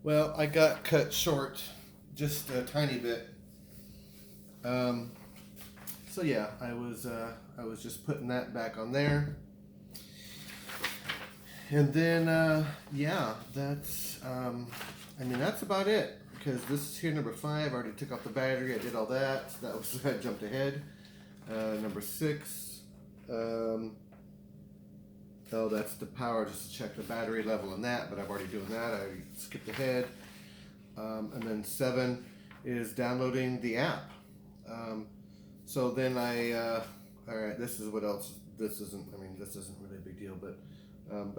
Well, I got cut short just a tiny bit. Um, so yeah, I was just putting that back on there, and then yeah, that's I mean that's about it because this is here number 5. I already took off the battery. I did all that. So that was I jumped ahead. Number 6. Um, oh, that's the power just to check the battery level on that, but I've already doing that. I skipped ahead. And then 7 is downloading the app. So then all right, this is what else. This isn't. I mean, this isn't really a big deal, but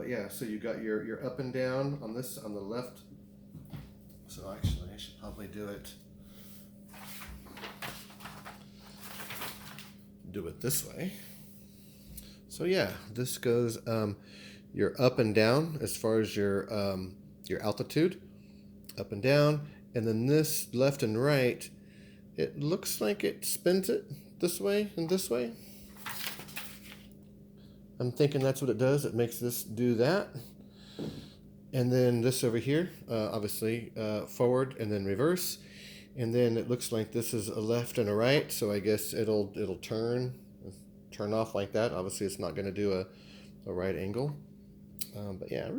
yeah. So you got your up and down on this on the left. So actually, I should probably do it this way. So yeah, this goes your up and down as far as your altitude, up and down, and then this left and right. It looks like it spins it this way and this way. I'm thinking that's what it does. It makes this do that. And then this over here, obviously forward and then reverse. And then it looks like this is a left and a right. So I guess it'll turn off like that. Obviously it's not going to do a right angle. But yeah,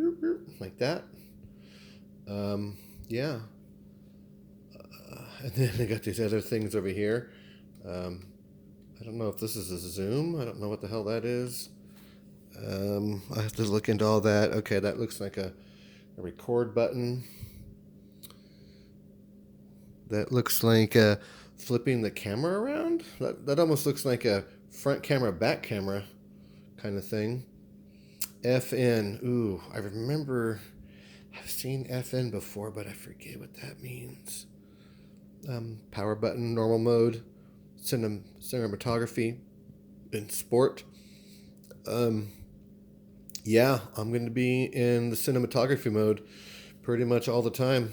like that. Yeah. And then I got these other things over here. I don't know if this is a zoom. I don't know what the hell that is. I have to look into all that. Okay, that looks like a record button. That looks like flipping the camera around. That almost looks like a front camera, back camera kind of thing. FN. Ooh, I remember I've seen FN before, but I forget what that means. Power button, normal mode, cinematography, and sport. Yeah, I'm going to be in the cinematography mode pretty much all the time.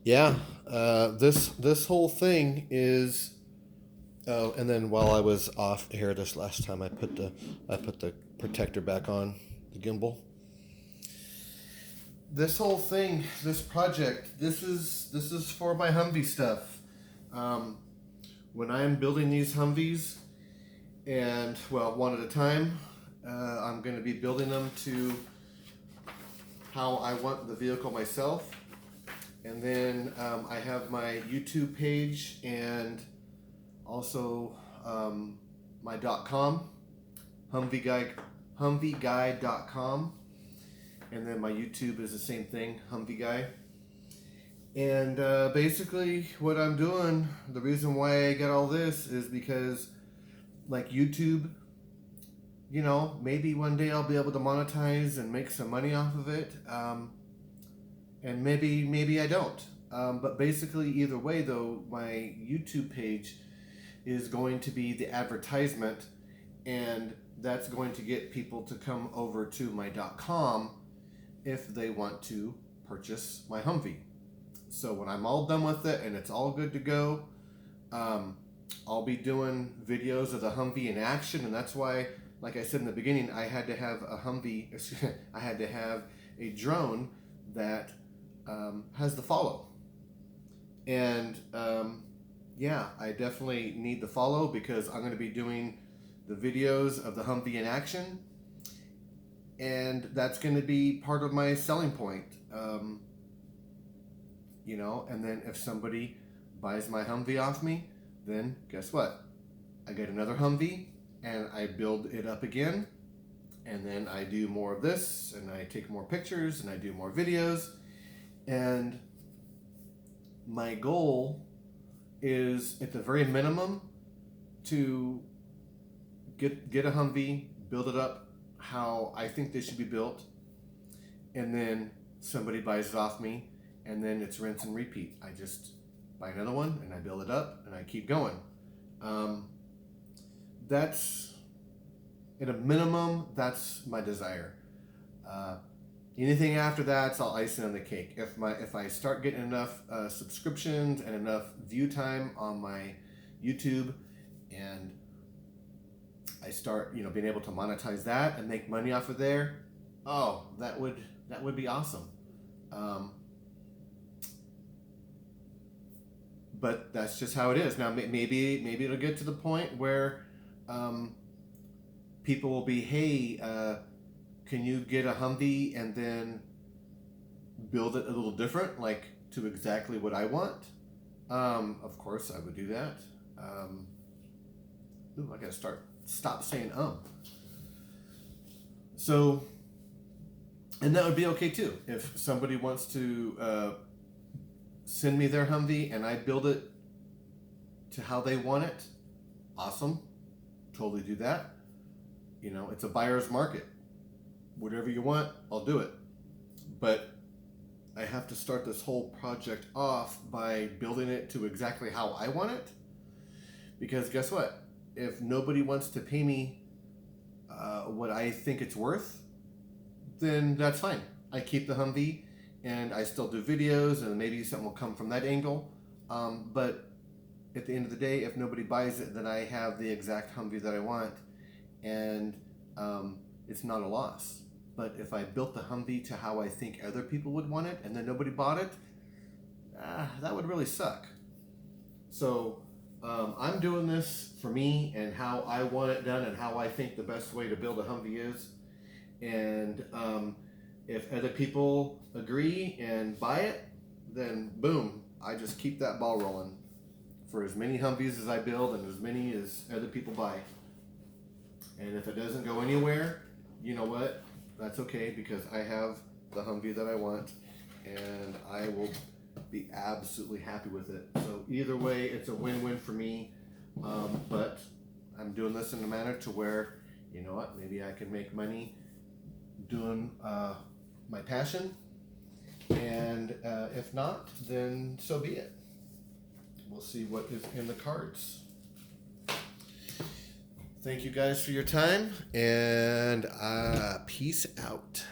Yeah, this whole thing is. Oh, and then while I was off here this last time, I put the protector back on the gimbal. This whole thing, this project, this is for my Humvee stuff. When I am building these Humvees, and well, one at a time, I'm going to be building them to how I want the vehicle myself. And then I have my YouTube page and also my .com, humveeguide.com. And then my YouTube is the same thing, Humvee Guy. And basically what I'm doing, the reason why I get all this is because like YouTube, you know, maybe one day I'll be able to monetize and make some money off of it. And maybe I don't. But basically either way though, my YouTube page is going to be the advertisement, and that's going to get people to come over to my .com if they want to purchase my Humvee. So when I'm all done with it and it's all good to go, I'll be doing videos of the Humvee in action, and that's why, like I said in the beginning, I had to have a Humvee. I had to have a drone that has the follow, and yeah, I definitely need the follow because I'm going to be doing the videos of the Humvee in action, and that's going to be part of my selling point. You know, and then if somebody buys my Humvee off me, then guess what? I get another Humvee and I build it up again, and then I do more of this, and I take more pictures, and I do more videos, and my goal is at the very minimum to get a Humvee, build it up how I think they should be built, and then somebody buys it off me, and then it's rinse and repeat. I just buy another one and I build it up and I keep going. That's at a minimum, that's my desire. Anything after that's all icing on the cake. If I start getting enough subscriptions and enough view time on my YouTube, and I start being able to monetize that and make money off of there, oh, that would be awesome. Um, but that's just how it is. Now maybe it'll get to the point where um, people will be, hey, can you get a Humvee and then build it a little different, like to exactly what I want? Of course, I would do that. Um, ooh, I gotta stop saying. So, and that would be okay too. If somebody wants to send me their Humvee and I build it to how they want it, awesome. Totally do that. You know, it's a buyer's market. Whatever you want, I'll do it. But I have to start this whole project off by building it to exactly how I want it. Because guess what? If nobody wants to pay me what I think it's worth, then that's fine. I keep the Humvee and I still do videos, and maybe something will come from that angle. But at the end of the day, if nobody buys it, then I have the exact Humvee that I want, and it's not a loss. But if I built the Humvee to how I think other people would want it, and then nobody bought it, that would really suck. So I'm doing this for me and how I want it done and how I think the best way to build a Humvee is. And if other people agree and buy it, then boom, I just keep that ball rolling for as many Humvees as I build and as many as other people buy. And if it doesn't go anywhere, you know what? That's okay, because I have the Humvee that I want, and I will be absolutely happy with it. So either way, it's a win-win for me. But I'm doing this in a manner to where, you know what, maybe I can make money doing my passion, and if not, then so be it. We'll see what is in the cards. Thank you guys for your time, and peace out.